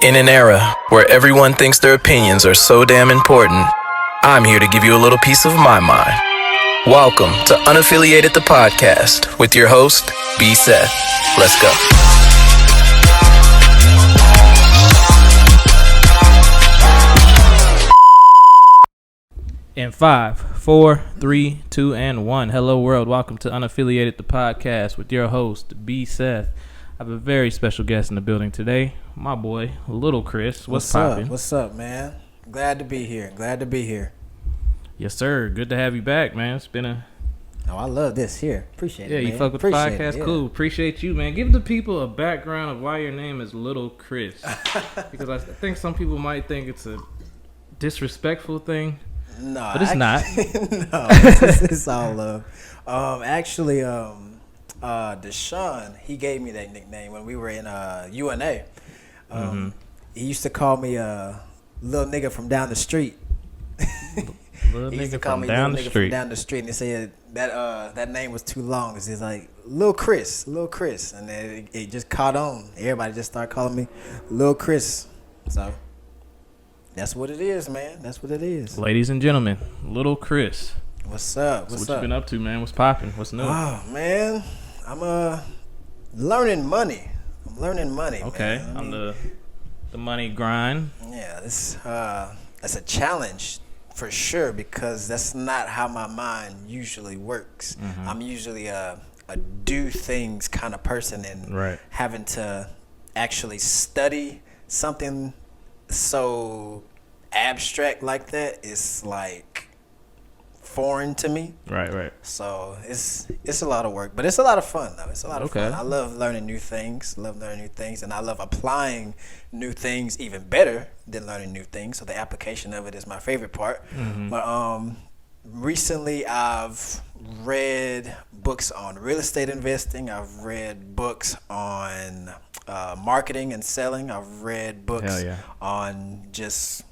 In an era where everyone thinks their opinions are so damn important, I'm here to give you a little piece of my mind. Welcome to Unaffiliated the Podcast with your host, B. Seth. Let's go. In 5, 4, 3, 2, and 1. Hello, world. Welcome to Unaffiliated the Podcast with your host, B. Seth. I have a very special guest in the building today. My boy, Lil Chris. What's poppin'? What's up, man? Glad to be here. Yes, sir. Good to have you back, man. It's been a... Oh, I love this here. Appreciate it, man. Yeah, you fuck with the podcast? Yeah. Cool. Appreciate you, man. Give the people a background of why your name is Lil Chris. Because I think some people might think it's a disrespectful thing. No, but it's not. No, it's all love. Deshaun, he gave me that nickname when we were in UNA. He used to call me little nigga from down the street. Little nigga from down the street, and they said that name was too long. It's like Lil Chris, and then it just caught on. Everybody just started calling me Lil Chris. So that's what it is, man. That's what it is. Ladies and gentlemen, Lil Chris. What's up? What you been up to, man? What's popping? What's new? Oh man, I'm learning money. Okay, man. on the money grind. Yeah, that's a challenge for sure because that's not how my mind usually works. I'm usually a do things kind of person, and having to actually study something so abstract like that is like foreign to me. Right. So it's a lot of work, but it's a lot of fun though. It's a lot of fun. I love learning new things. And I love applying new things even better than learning new things. So the application of it is my favorite part. But recently I've read books on real estate investing. I've read books on marketing and selling. I've read books on just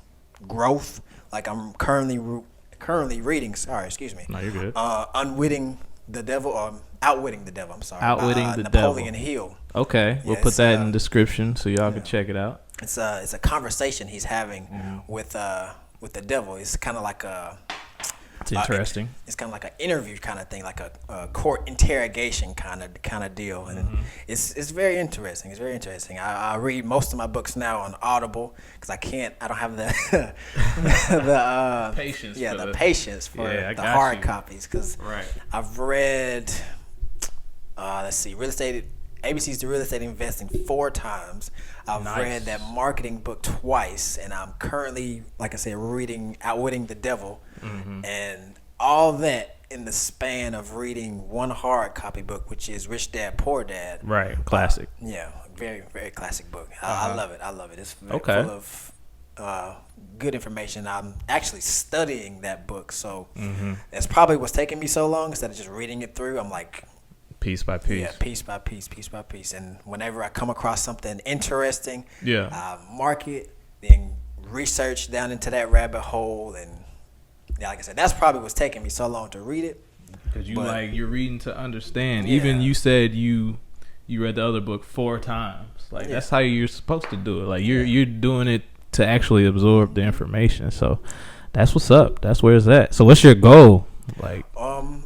growth. Like I'm currently reading. No, you're good. Outwitting the Devil. I'm sorry. Outwitting the Napoleon Devil. Hill. Okay, we'll put that in the description so y'all can check it out. It's a conversation he's having with the devil. It's kind of like it's interesting. It's kind of like an interview kind of thing, like a court interrogation kind of deal, and it's very interesting. It's very interesting. I read most of my books now on Audible because I don't have the the patience. Yeah, the patience for the hard copies because I've read ABC's The Real Estate Investing 4 times. I've read that marketing book twice, and I'm currently, like I said, reading Outwitting the Devil, and all that in the span of reading one hard copy book, which is Rich Dad Poor Dad. Right, classic. Very, very classic book. I love it. It's full of good information. I'm actually studying that book, so that's probably what's taking me so long. Instead of just reading it through, I'm like, piece by piece. Yeah, piece by piece. And whenever I come across something interesting, I mark it, then research down into that rabbit hole. And like I said, that's probably what's taking me so long to read it. Because you're reading to understand. Yeah. Even you said you read the other book 4 times. Like that's how you're supposed to do it. Like you're doing it to actually absorb the information. So that's what's up. That's where it's at. So what's your goal? Like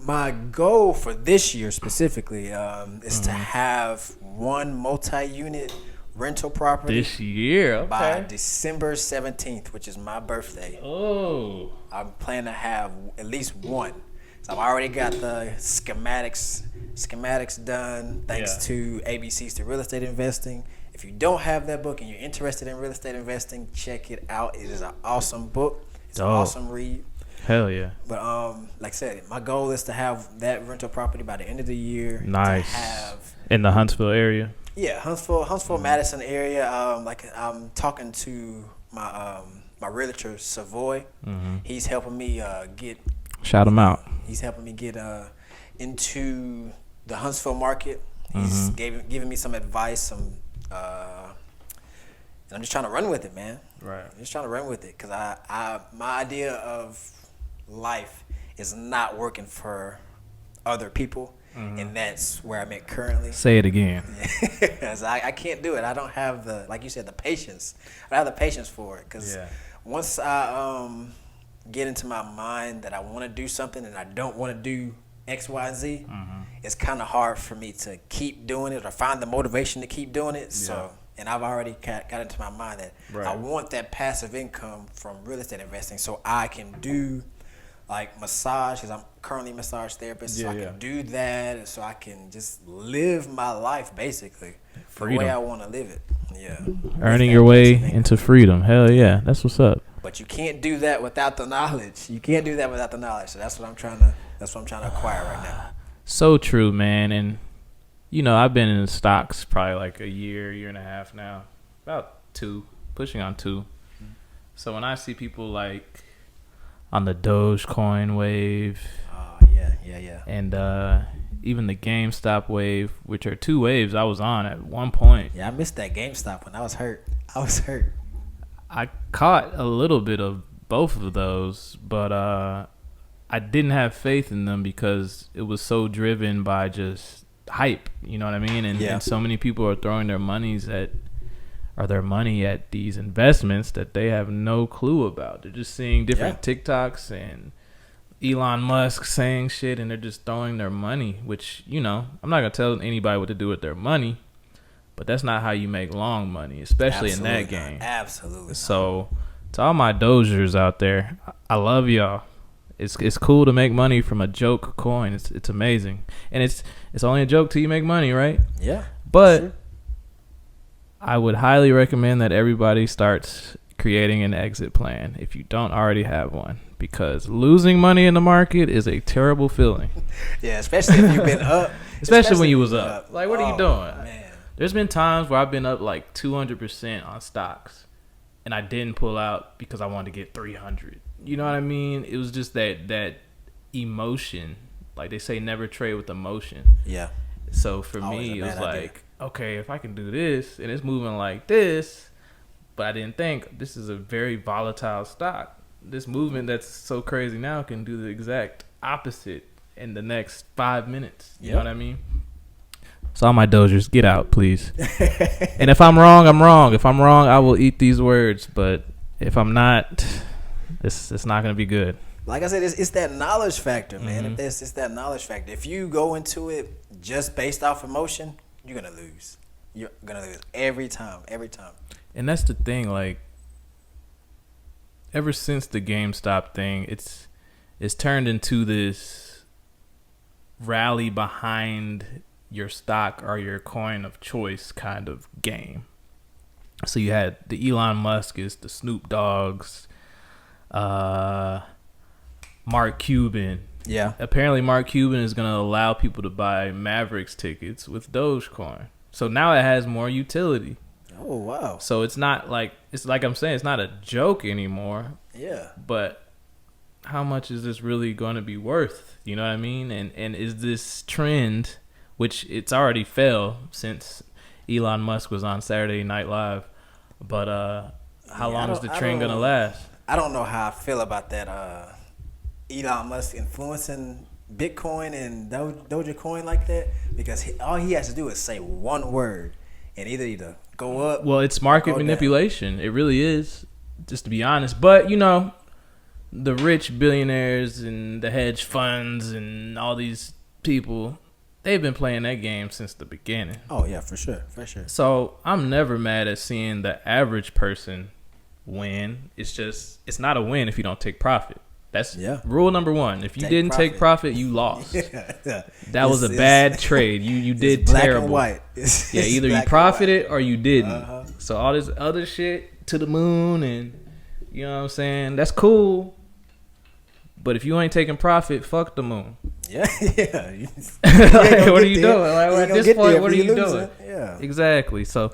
my goal for this year specifically is to have one multi-unit rental property this year by December 17th, which is my birthday. I'm planning to have at least one. So I've already got the schematics done thanks to ABC's The Real Estate Investing. If you don't have that book and you're interested in real estate investing, check it out. It is an awesome book. It's an awesome read. Hell yeah. But like I said, my goal is to have that rental property by the end of the year. Nice. In the Huntsville area? Yeah, Huntsville, Madison area. I'm talking to my realtor Savoy. He's helping me get. Shout him out. He's helping me get into the Huntsville market. He's giving me some advice, and I'm just trying to run with it, man. Right. I'm just trying to run with it because my idea of life is not working for other people. and that's where I'm at currently. Say it again. I can't do it. I don't have like you said, the patience. I don't have the patience for it, because once I get into my mind that I want to do something and I don't want to do X, Y, and Z, it's kind of hard for me to keep doing it or find the motivation to keep doing it. So, and I've already got into my mind that I want that passive income from real estate investing, so I can do like massage, because I'm currently a massage therapist, so I can do that, and so I can just live my life basically the way I want to live it. Earning your way into freedom. Hell yeah, that's what's up. But you can't do that without the knowledge. So that's what I'm trying to acquire right now. So true, man. And I've been in stocks probably like a year and a half now, about 2, pushing on 2. So when I see people like on the Dogecoin wave, and even the GameStop wave, which are 2 waves I was on at one point. Yeah, I missed that GameStop when I was hurt. I caught a little bit of both of those, but I didn't have faith in them because it was so driven by just hype, you know what I mean? And so many people are throwing their money at these investments that they have no clue about. They're just seeing different TikToks and Elon Musk saying shit, and they're just throwing their money, which, I'm not going to tell anybody what to do with their money, but that's not how you make long money, especially in that game. Absolutely. So to all my Dozers out there, I love y'all. It's cool to make money from a joke coin. It's amazing. And it's only a joke till you make money, right? Yeah. But sure. I would highly recommend that everybody starts creating an exit plan if you don't already have one, because losing money in the market is a terrible feeling. Yeah, especially if you've been up. especially when you was up. Like, what are you doing? Man. There's been times where I've been up like 200% on stocks, and I didn't pull out because I wanted to get 300. You know what I mean? It was just that emotion. Like they say, never trade with emotion. Yeah. So for me, it was like, okay, if I can do this and it's moving like this, but I didn't think this is a very volatile stock. This movement that's so crazy now can do the exact opposite in the next 5 minutes. You know what I mean? So all my Dozers, get out, please. And if I'm wrong, I'm wrong. If I'm wrong, I will eat these words. But if I'm not, it's not going to be good. Like I said, it's that knowledge factor, man. Mm-hmm. It's that knowledge factor. If you go into it just based off emotion, you're going to lose. You're going to lose every time. And that's the thing, like, ever since the GameStop thing, it's turned into this rally behind your stock or your coin of choice kind of game. So you had the Elon Musk is the Snoop Dogg's, Mark Cuban. Yeah. Apparently Mark Cuban is going to allow people to buy Mavericks tickets with Dogecoin. So now it has more utility. Oh, wow. So it's not like, it's like I'm saying, it's not a joke anymore. Yeah. But how much is this really going to be worth? You know what I mean? And is this trend, which it's already fell since Elon Musk was on Saturday Night Live, but how long is the trend going to last? I don't know how I feel about that Elon Musk influencing Bitcoin and Dogecoin like that, because all he has to do is say one word and either go up. Well, it's market manipulation. It really is, just to be honest. But, you know, the rich billionaires and the hedge funds and all these people, they've been playing that game since the beginning. Oh, yeah, for sure. So I'm never mad at seeing the average person win. It's just, it's not a win if you don't take profit. That's rule number one. If you didn't take profit, you lost. That was a bad trade. You did black terrible. And white. Either you profited or you didn't. So all this other shit to the moon and, you know what I'm saying, that's cool. But if you ain't taking profit, fuck the moon. Yeah. Like, what are you doing? Like, at this point, what are you doing? Yeah. Exactly. So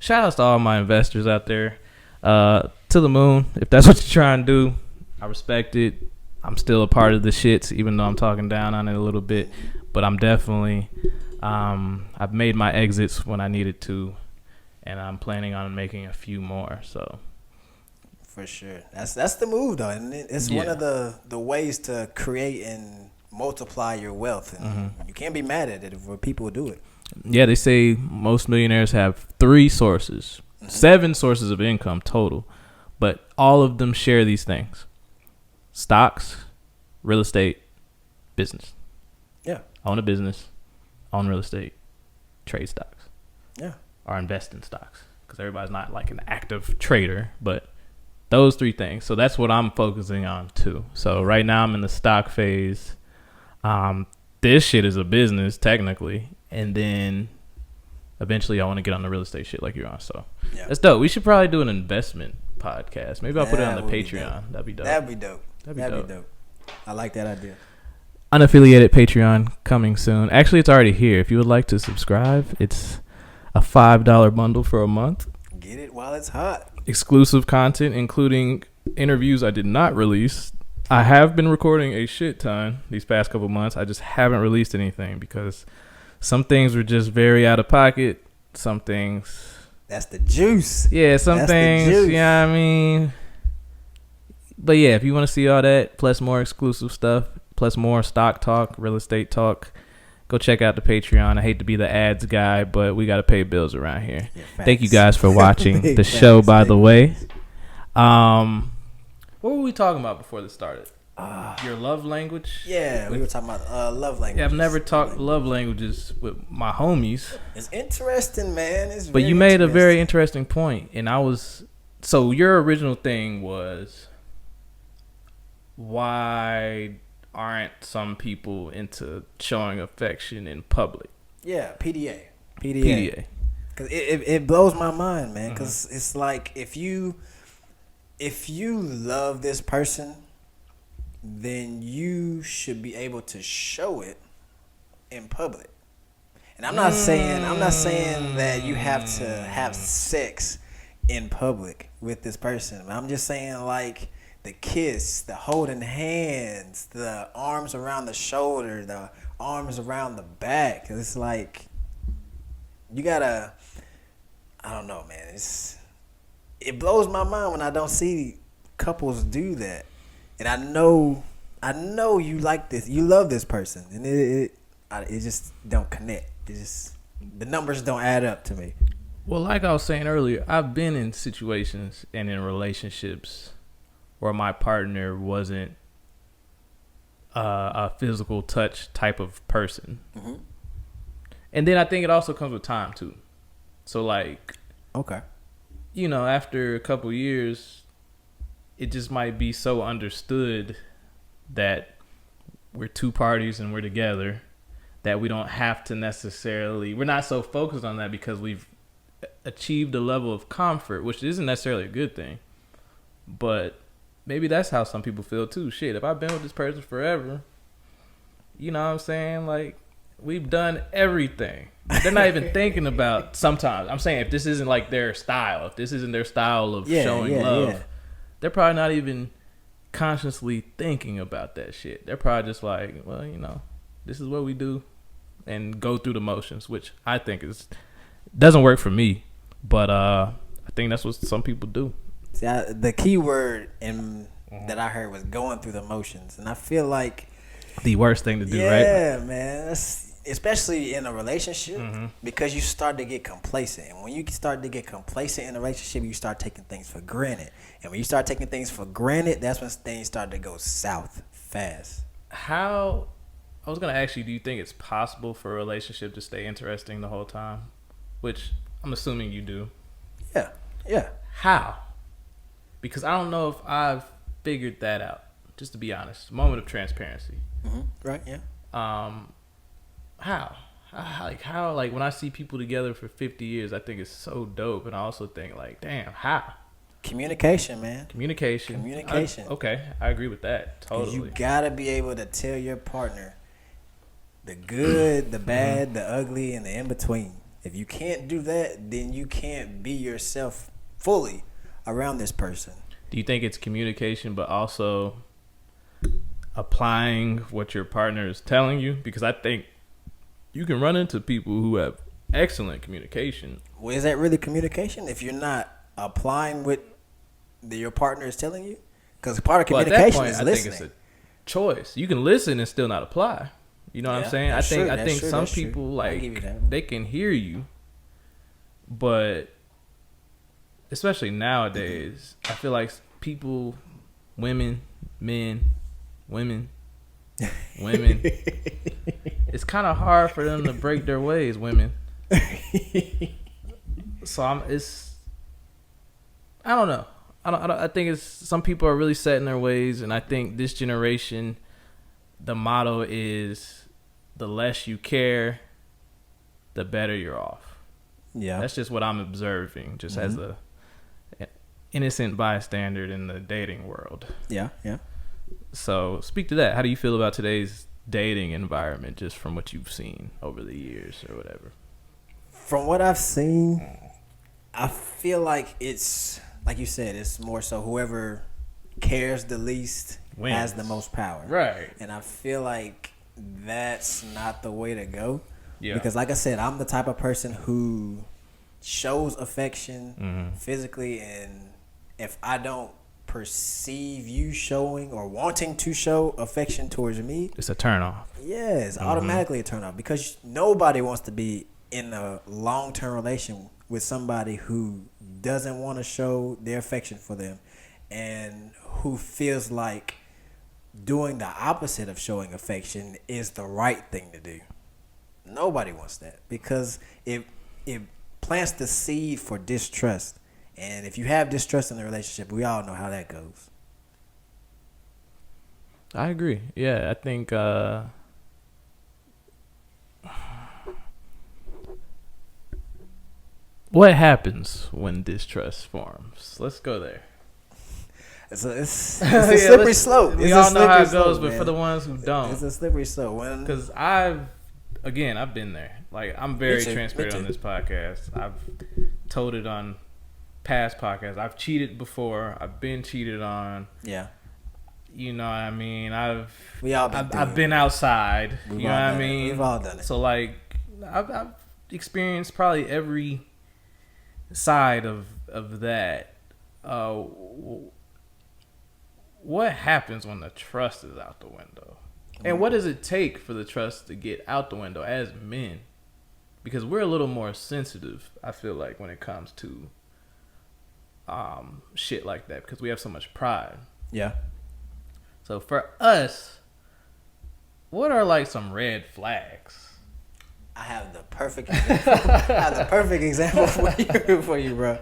shout outs to all my investors out there. To the moon, if that's what you're trying to do. I respect it. I'm still a part of the shits, even though I'm talking down on it a little bit. But I'm definitely, I've made my exits when I needed to, and I'm planning on making a few more. So, for sure, that's the move though, and it's one of the ways to create and multiply your wealth, and you can't be mad at it if people do it. Yeah, they say most millionaires have 3 sources, 7 sources of income total, but all of them share these things: stocks, real estate, business. Yeah. Own a business, own real estate, trade stocks. Yeah. Or invest in stocks, because everybody's not like an active trader, but those 3 things. So that's what I'm focusing on too. So right now I'm in the stock phase. This shit is a business technically, and then eventually I want to get on the real estate shit like you're on. So that's dope. We should probably do an investment podcast. Maybe I'll put it on the Patreon. That'd be dope. That'd be dope. I like that idea. Unaffiliated Patreon coming soon. Actually, it's already here. If you would like to subscribe, it's a $5 bundle for a month. Get it while it's hot. Exclusive content, including interviews I did not release. I have been recording a shit ton these past couple months. I just haven't released anything because some things were just very out of pocket. Some things... That's the juice. Yeah, some things, yeah, I mean... But yeah, if you want to see all that, plus more exclusive stuff, plus more stock talk, real estate talk, go check out the Patreon. I hate to be the ads guy, but we got to pay bills around here. Yeah, thank you guys for watching the show, by the way. What were we talking about before this started? Your love language? Yeah, we were talking about love languages. Yeah, I've never talked love languages with my homies. It's interesting, man. But you made a very interesting point, and I was... So your original thing was, why aren't some people into showing affection in public? Yeah, PDA. Because it blows my mind, man. Because it's like if you love this person, then you should be able to show it in public. And I'm not saying that you have to have sex in public with this person. I'm just saying, like, the kiss, the holding hands, the arms around the shoulder, the arms around the back. It's like, you gotta, I don't know, man. It blows my mind when I don't see couples do that. And I know you like this, you love this person, and it just don't connect. It just, the numbers don't add up to me. Well, like I was saying earlier, I've been in situations and in relationships where my partner wasn't a physical touch type of person. Mm-hmm. And then I think it also comes with time too. So like, okay, you know, after a couple years, it just might be so understood that we're 2 parties and we're together that we don't have to necessarily, we're not so focused on that because we've achieved a level of comfort, which isn't necessarily a good thing. But maybe that's how some people feel too. Shit, if I've been with this person forever, you know what I'm saying? Like, we've done everything. They're not even thinking about, sometimes, I'm saying if this isn't like their style, if this isn't their style of showing love, they're probably not even consciously thinking about that shit. They're probably just like, well, you know, this is what we do, and go through the motions, which I think doesn't work for me. But I think that's what some people do. See, the key word that I heard was going through the motions, and I feel like the worst thing to do, right? Yeah, man. Especially in a relationship, because you start to get complacent. And when you start to get complacent in a relationship, you start taking things for granted. And when you start taking things for granted, that's when things start to go south fast. I was going to ask you, do you think it's possible for a relationship to stay interesting the whole time? Which I'm assuming you do. Yeah. How? Because I don't know if I've figured that out, just to be honest. Moment of transparency. Mm-hmm. Right, yeah. How? Like, when I see people together for 50 years, I think it's so dope. And I also think, like, damn, how? Communication, man. Communication. Okay, I agree with that. Totally. You got to be able to tell your partner the good, the bad, the ugly, and the in-between. If you can't do that, then you can't be yourself fully around this person. Do you think it's communication, but also applying what your partner is telling you? Because I think you can run into people who have excellent communication. Well, is that really communication if you're not applying what your partner is telling you? Because part of communication is listening. choice. You can listen and still not apply. You know what I'm saying? I think some people like they can hear you, but especially nowadays, I feel like people, women, men, women, it's kind of hard for them to break their ways, women. So I don't know. I think it's some people are really set in their ways, and I think this generation, the motto is the less you care, the better you're off. Yeah, that's just what I'm observing, just as a innocent bystander in the dating world. Yeah. So speak to that. How do you feel about today's dating environment, just from what you've seen over the years or whatever? From what I've seen, I feel like it's, like you said, it's more so whoever cares the least wins, has the most power. Right. And I feel like that's not the way to go. Yeah. Because like I said, I'm the type of person who shows affection physically, and if I don't perceive you showing or wanting to show affection towards me, it's a turn off. Yeah, it's automatically a turn off, because nobody wants to be in a long-term relation with somebody who doesn't want to show their affection for them, and who feels like doing the opposite of showing affection is the right thing to do. Nobody wants that, because it plants the seed for distrust. And if you have distrust in the relationship, we all know how that goes. I agree. Yeah, I think what happens when distrust forms? Let's go there. It's a slippery slope. We all know how it goes, but for the ones who don't, it's a slippery slope. Because I've been there. Like, I'm very transparent on this podcast. I've told it on past podcasts. I've cheated before. I've been cheated on. Yeah. You know what I mean? I've been outside. You know what I mean? We've all done it. So like, I've experienced probably every side of that. What happens when the trust is out the window? And what does it take for the trust to get out the window as men? Because we're a little more sensitive, I feel like, when it comes to shit like that, because we have so much pride. Yeah. So for us, what are like some red flags? I have the perfect example for you, bro.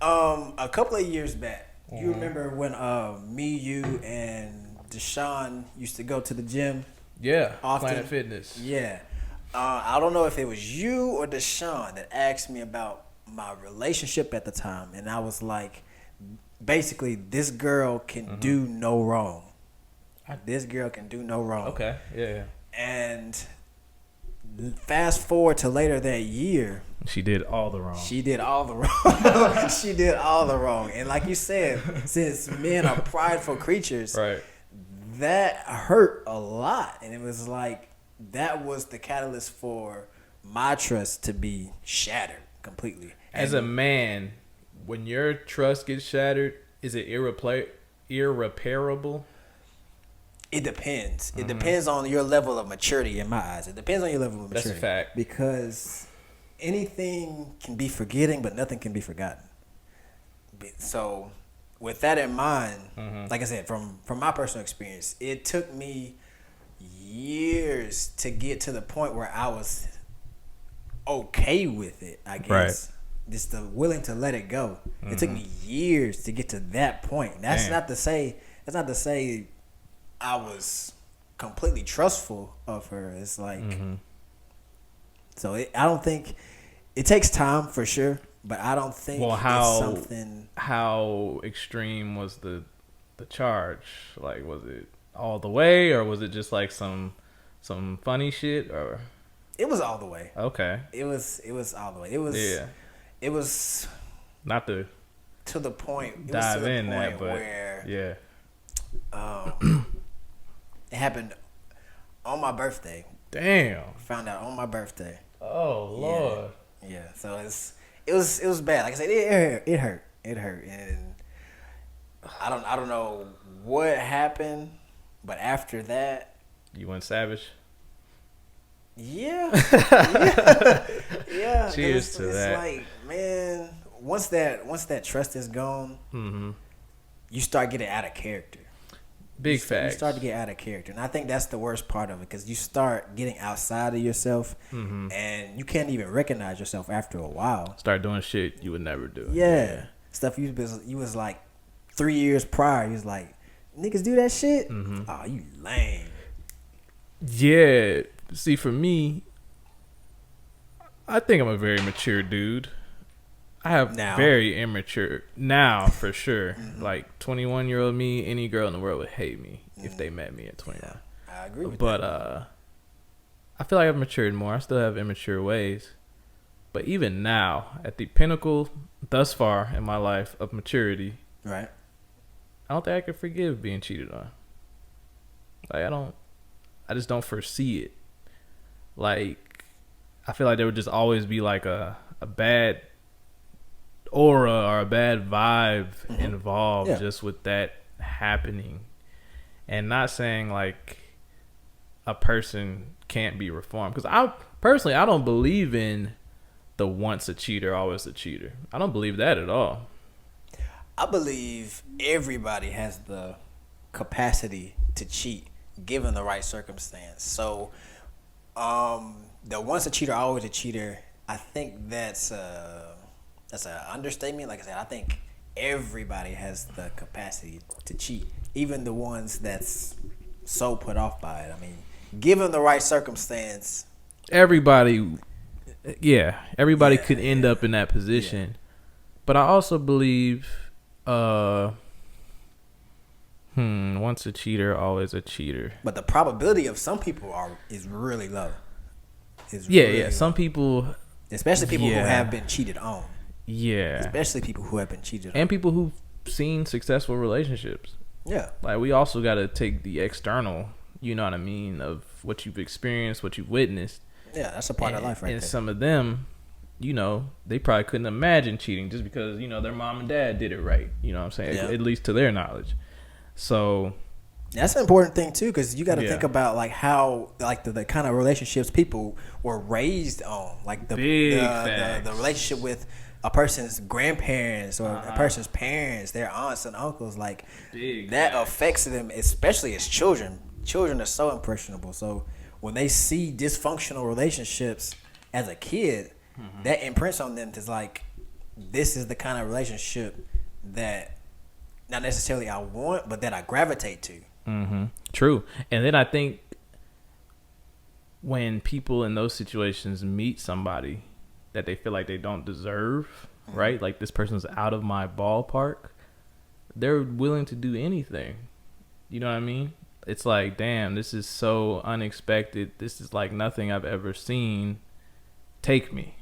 A couple of years back, you remember when me, you, and Deshaun used to go to the gym? Yeah, often? Planet Fitness. Yeah. I don't know if it was you or Deshaun that asked me about my relationship at the time, and I was like, basically, this girl can do no wrong. This girl can do no wrong. Okay, yeah. And fast forward to later that year, she did all the wrong. She did all the wrong. She did all the wrong. And like you said, since men are prideful creatures, right, that hurt a lot. And it was like, that was the catalyst for my trust to be shattered completely. As a man, when your trust gets shattered, is it irreparable? It depends. It depends on your level of maturity, in my eyes. It depends on your level of maturity. That's a fact. Because anything can be forgetting, but nothing can be forgotten. So with that in mind, like I said, from my personal experience, it took me years to get to the point where I was okay with it, I guess. Right. Just willing to let it go. It took me years to get to that point. That's not to say I was completely trustful of her. It's like, so I don't think it takes time for sure, but I don't think it's something. How extreme was the charge? Like, was it all the way, or was it just like some funny shit? Or it was all the way. Okay. It was all the way. It was not to the point. Dive in that, but where yeah. It happened on my birthday. Damn. Found out on my birthday. Oh Lord. Yeah. So it was bad. Like I said, it hurt, and I don't know what happened, But after that, you went savage. Yeah. Yeah. Cheers to that. It's like, man, once that trust is gone, you start getting out of character. Big facts. You start to get out of character. And I think that's the worst part of it, because you start getting outside of yourself and you can't even recognize yourself after a while. Start doing shit you would never do. Yeah. Stuff you was like 3 years prior, you was like, niggas do that shit? Oh, you lame. Yeah. See, for me, I think I'm a very mature dude. I have very immature now, for sure. Like 21-year-old me, any girl in the world would hate me if they met me at 21. Yeah, I agree with that. But I feel like I've matured more. I still have immature ways. But even now, at the pinnacle thus far in my life of maturity, right, I don't think I can forgive being cheated on. Like, I just don't foresee it. Like, I feel like there would just always be like a bad aura or a bad vibe involved just with that happening. And not saying like a person can't be reformed, because I don't believe in the once a cheater always a cheater. I don't believe that at all. I believe everybody has the capacity to cheat given the right circumstance. So the once a cheater always a cheater, I think that's an understatement. Like I said, I think everybody has the capacity to cheat, even the ones that's so put off by it. I mean, given the right circumstance, everybody could end up in that position. But I also believe once a cheater always a cheater. But the probability of some people is really low. Some people, especially people who have been cheated on. Yeah. Especially people who have been cheated on. And people who've seen successful relationships. Yeah. Like, we also got to take the external, you know what I mean, of what you've experienced, what you've witnessed. Yeah, that's a part of life right there. And some of them, you know, they probably couldn't imagine cheating just because, you know, their mom and dad did it right. You know what I'm saying? Yeah. At least to their knowledge. So that's an important thing too, because you got to think about like how like the kind of relationships people were raised on, like the relationship with a person's grandparents or a person's parents, their aunts and uncles, like that affects them, especially as children. Children are so impressionable. So when they see dysfunctional relationships as a kid, that imprints on them to like, this is the kind of relationship that not necessarily I want, but that I gravitate to. True. And then I think when people in those situations meet somebody that they feel like they don't deserve, right? Like, this person's out of my ballpark, they're willing to do anything. You know what I mean? It's like, damn, this is so unexpected. This is like nothing I've ever seen. Take me.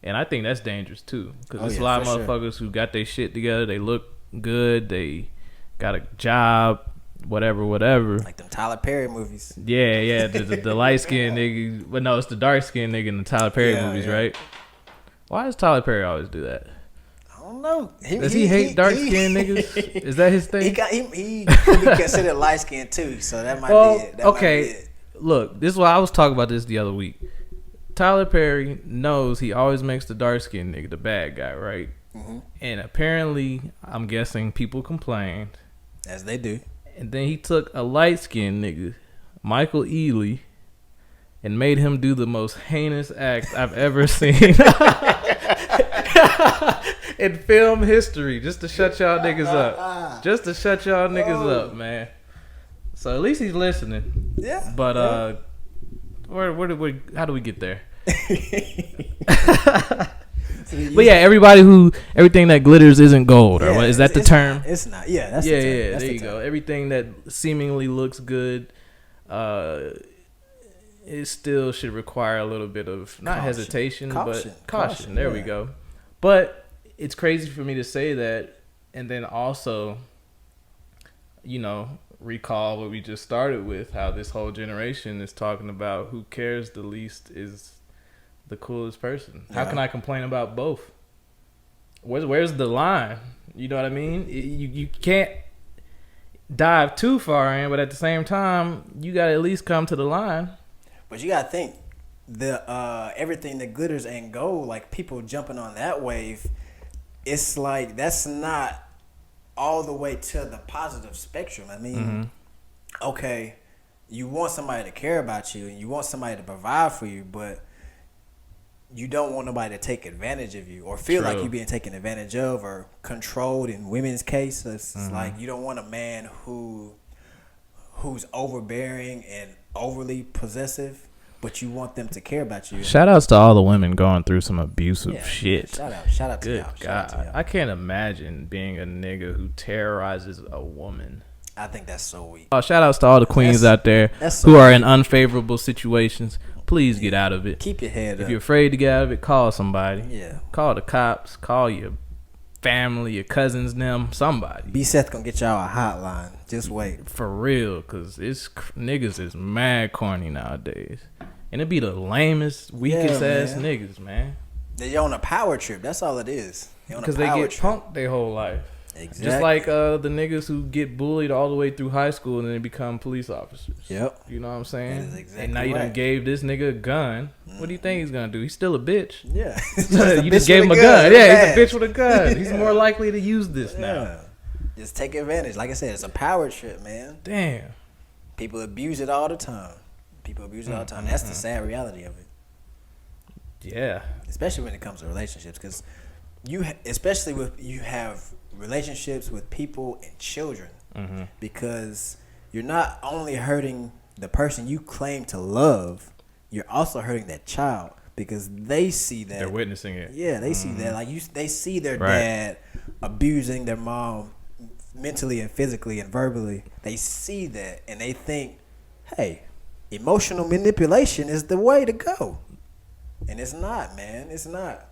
And I think that's dangerous too, because there's a lot of motherfuckers who got their shit together. They look good. They got a job, whatever. Like them Tyler Perry movies. Yeah. The light skinned nigga, but no, it's the dark skinned nigga in the Tyler Perry movies, right? Why does Tyler Perry always do that? I don't know. Does he hate dark skinned niggas? Is that his thing? He could be considered light skinned too, so that might be it. Might be it. Look, this is why I was talking about this the other week. Tyler Perry knows he always makes the dark skinned nigga the bad guy, right? And apparently, I'm guessing people complained. As they do. And then he took a light skinned nigga, Michael Ealy, and made him do the most heinous act I've ever seen in film history, just to shut y'all niggas up. Just to shut y'all niggas up, man. So at least he's listening. Yeah. But how do we get there? But yeah, everything that glitters isn't gold. Or is that the term? It's not. Yeah, that's the term. Yeah, there you go. Everything that seemingly looks good, it still should require a little bit of not hesitation, but caution. There we go. But it's crazy for me to say that, and then also, you know, recall what we just started with, how this whole generation is talking about who cares the least is the coolest person. How can I complain about both? Where's the line? You know what I mean? You can't. dive too far in, but at the same time, you gotta at least come to the line. But you gotta think the everything that glitters ain't gold. Like people jumping on that wave, it's like that's not all the way to the positive spectrum. I mean, okay, you want somebody to care about you and you want somebody to provide for you, but you don't want nobody to take advantage of you or feel like you're being taken advantage of or controlled. In women's case, it's like you don't want a man who's overbearing and overly possessive, but you want them to care about you. Shout outs to all the women going through some abusive shit. Shout out to y'all. Good God. I can't imagine being a nigga who terrorizes a woman. I think that's so weak. Shout outs to all the queens out there who are in unfavorable situations. Please get out of it. Keep your head up. If you're afraid to get out of it, call somebody. Yeah. Call the cops. Call your family, your cousins, them, somebody. B. Seth gonna get y'all a hotline. Just wait. For real, because niggas is mad corny nowadays. And it be the lamest, weakest ass niggas, man. They're on a power trip. That's all it is. Because they get punked their whole life. Exactly. Just like the niggas who get bullied all the way through high school and then become police officers. Yep. You know what I'm saying? That is exactly and now you done gave this nigga a gun. What do you think he's going to do? He's still a bitch. Yeah. You just gave him a gun. Yeah, he's a bitch with a gun. He's more likely to use this now. Just take advantage. Like I said, it's a power trip, man. Damn. People abuse it all the time. That's the sad reality of it. Yeah. Especially when it comes to relationships, because you have relationships with people and children, because you're not only hurting the person you claim to love, you're also hurting that child because they see that they're witnessing it. Yeah, they see that. Like they see their dad abusing their mom mentally and physically and verbally. They see that and they think, hey, emotional manipulation is the way to go. And it's not, man. It's not.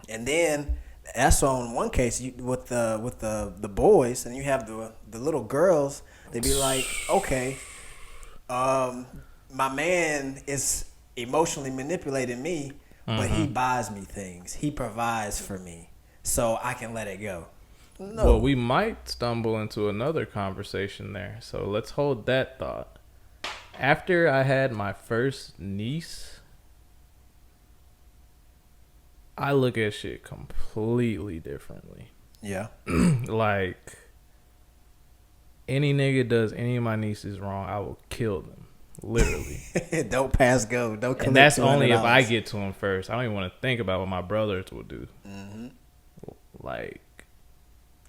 And then that's on one case with the boys, and you have the little girls. They be like, okay, my man is emotionally manipulating me, but he buys me things. He provides for me, so I can let it go. No. Well, we might stumble into another conversation there. So let's hold that thought. After I had my first niece, I look at shit completely differently. Yeah. Like, any nigga does any of my nieces wrong, I will kill them. Literally. Don't pass go. Don't collect. And that's only if I get to them first. I don't even want to think about what my brothers will do. Like,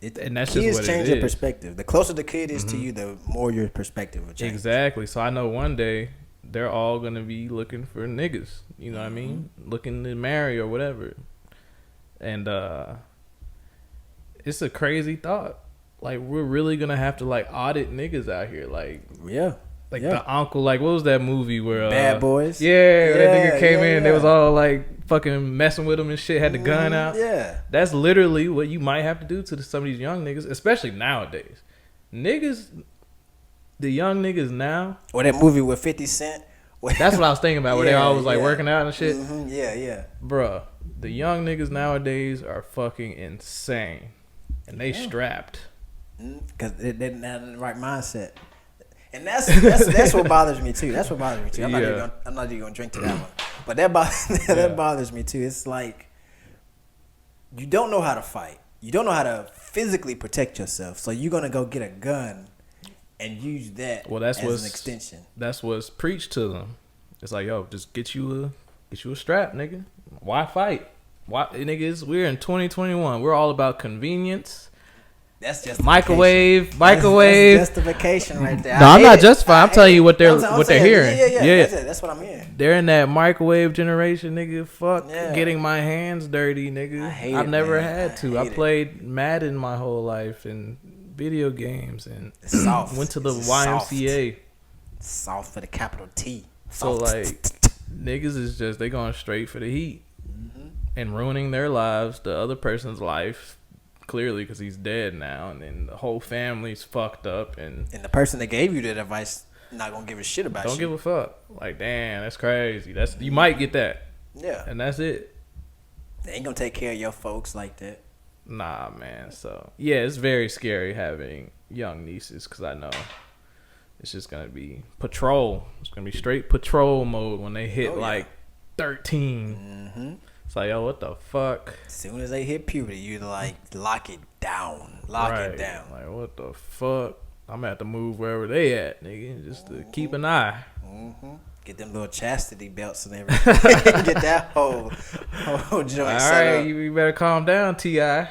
and that's just what it is. Kids change your perspective. The closer the kid is to you, the more your perspective will change. Exactly. So I know one day they're all going to be looking for niggas. You know what I mean? Looking to marry or whatever. And it's a crazy thought. Like, we're really going to have to, like, audit niggas out here. Like, like the uncle, like, what was that movie where Bad Boys? Yeah, that nigga came in, they was all like fucking messing with him and shit, had the gun out. Yeah. That's literally what you might have to do to some of these young niggas, especially nowadays. Niggas, the young niggas now. Or that movie with 50 Cent. That's what I was thinking about, where they all was like working out and shit. Yeah. Bruh, the young niggas nowadays are fucking insane. And they strapped. Because they didn't have the right mindset. And that's what bothers me too. I'm not even gonna drink to that one. But that bothers me too. It's like you don't know how to fight. You don't know how to physically protect yourself. So you're gonna go get a gun and use that as an extension. That's what's preached to them. It's like, yo, just get you a strap, nigga. Why fight? Why, niggas? We're in 2021. We're all about convenience. That's just microwave. That's justification right there. No, I'm not justifying. I'm telling you what they're hearing. Yeah. That's what I'm hearing. They're in that microwave generation, nigga. Fuck getting my hands dirty, nigga. I've never had to. I played Madden my whole life and video games and went to the YMCA. Soft for the capital T. So like, niggas is just, they going straight for the heat and ruining their lives, the other person's life. Clearly, because he's dead now, and then the whole family's fucked up, and the person that gave you that advice not gonna give a shit about you. Don't give a fuck. Like, damn, that's crazy. You might get that. Yeah, and that's it. They ain't gonna take care of your folks like that. Nah, man. So yeah, it's very scary having young nieces because I know it's just gonna be patrol. It's gonna be straight patrol mode when they hit 13. Mm-hmm. It's like, yo, what the fuck? As soon as they hit puberty, you like lock it down. Lock it down. Like, what the fuck? I'm gonna have to move wherever they at, nigga, just to keep an eye. Mm-hmm. Get them little chastity belts and everything. Get that whole joint All set right, up. you better calm down, T.I.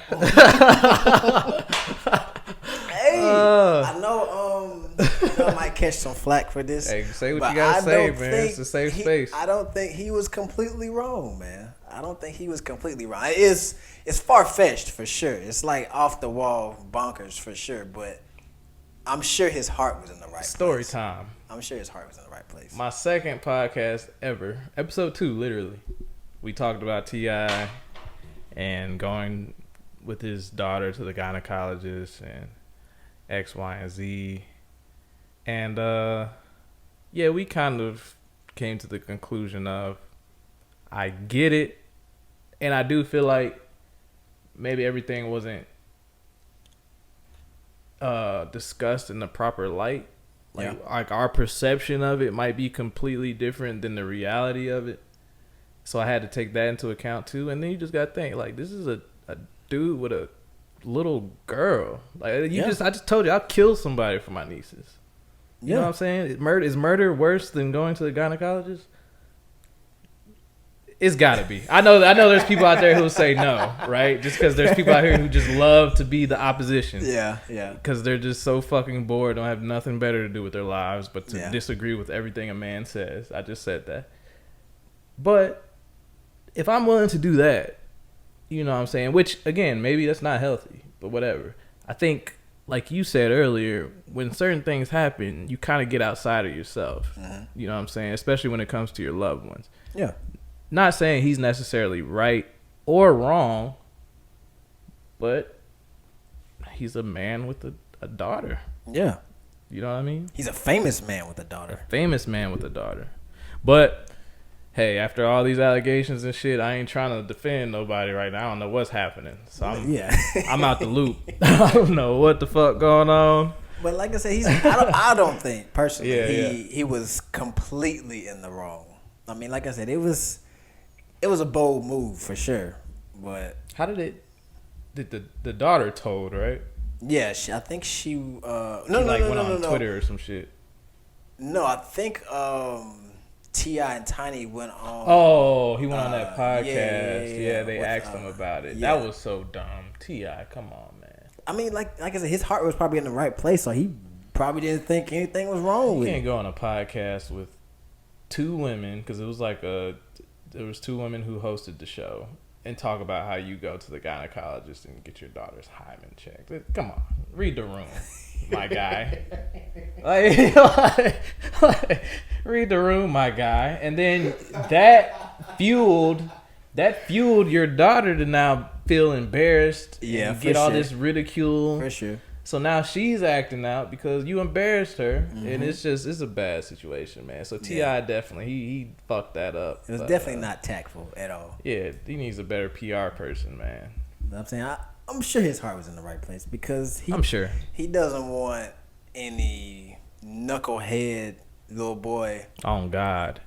Hey, I know I might catch some flack for this. Hey, say what you gotta say, man. It's a safe space. I don't think he was completely wrong, man. I don't think he was completely wrong. It's far-fetched for sure. It's like off the wall bonkers for sure, but I'm sure his heart was in the right place. Story time. I'm sure his heart was in the right place. My second podcast ever, episode 2, literally. We talked about T.I. and going with his daughter to the gynecologist and X, Y, and Z. And, we kind of came to the conclusion of, I get it, and I do feel like maybe everything wasn't discussed in the proper light. Like our perception of it might be completely different than the reality of it. So I had to take that into account too. And then you just got to think, like, this is a dude with a little girl. Like, I just told you, I'll kill somebody for my nieces. You know what I'm saying? Is murder worse than going to the gynecologist? It's gotta be. I know there's people out there who say no, right? Just because there's people out here who just love to be the opposition. Yeah. Because they're just so fucking bored, don't have nothing better to do with their lives but to disagree with everything a man says. I just said that. But if I'm willing to do that, you know what I'm saying? Which, again, maybe that's not healthy, but whatever. I think, like you said earlier, when certain things happen, you kind of get outside of yourself. Mm-hmm. You know what I'm saying? Especially when it comes to your loved ones. Yeah. Not saying he's necessarily right or wrong, but he's a man with a daughter. Yeah. You know what I mean? He's a famous man with a daughter. But, hey, after all these allegations and shit, I ain't trying to defend nobody right now. I don't know what's happening. So I'm out the loop. I don't know what the fuck going on. But like I said, I don't think, personally, he was completely in the wrong. I mean, like I said, it was a bold move for sure, but how did the daughter told, right? Yeah, I think she went on Twitter or some shit. No, I think T.I. and Tiny went on. Oh, he went on that podcast. Yeah, they asked him about it. Yeah. That was so dumb. T.I., come on, man. I mean, like I said, his heart was probably in the right place, so he probably didn't think anything was wrong with it. You can't go on a podcast with two women, because it was like there was two women who hosted the show, and talk about how you go to the gynecologist and get your daughter's hymen checked. Come on, read the room, my guy. Read the room, my guy. And then that fueled your daughter to now feel embarrassed and get all this ridicule. For sure. So now she's acting out because you embarrassed her, and it's a bad situation, man. So T.I. definitely he fucked that up. It was definitely not tactful at all. Yeah, he needs a better PR person, man. I'm saying I'm sure his heart was in the right place, because I'm sure he doesn't want any knucklehead little boy. Oh God,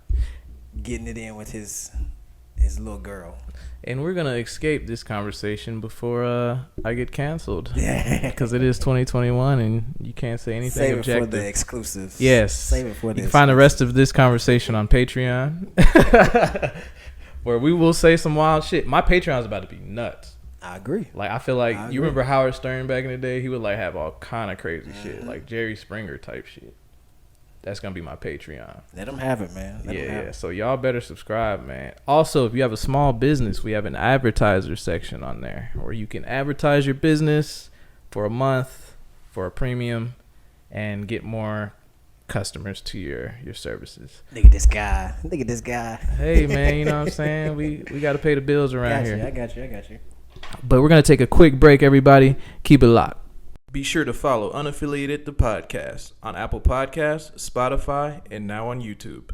getting it in with his little girl. And we're gonna escape this conversation before I get canceled. Yeah, because it is 2021 and you can't say anything Save objective. It for the exclusives. Yes, save it for the. You can find the rest of this conversation on Patreon, where we will say some wild shit. My Patreon's about to be nuts. I agree. Like, I feel like you remember Howard Stern back in the day? He would like have all kind of crazy shit, like Jerry Springer type shit. That's going to be my Patreon. Let them have it, man. Let them have it. So y'all better subscribe, man. Also, if you have a small business, we have an advertiser section on there where you can advertise your business for a month for a premium and get more customers to your services. Look at this guy. Hey, man, you know what I'm saying? We got to pay the bills around here. I got you. But we're going to take a quick break, everybody. Keep it locked. Be sure to follow Unaffiliated the Podcast on Apple Podcasts, Spotify, and now on YouTube.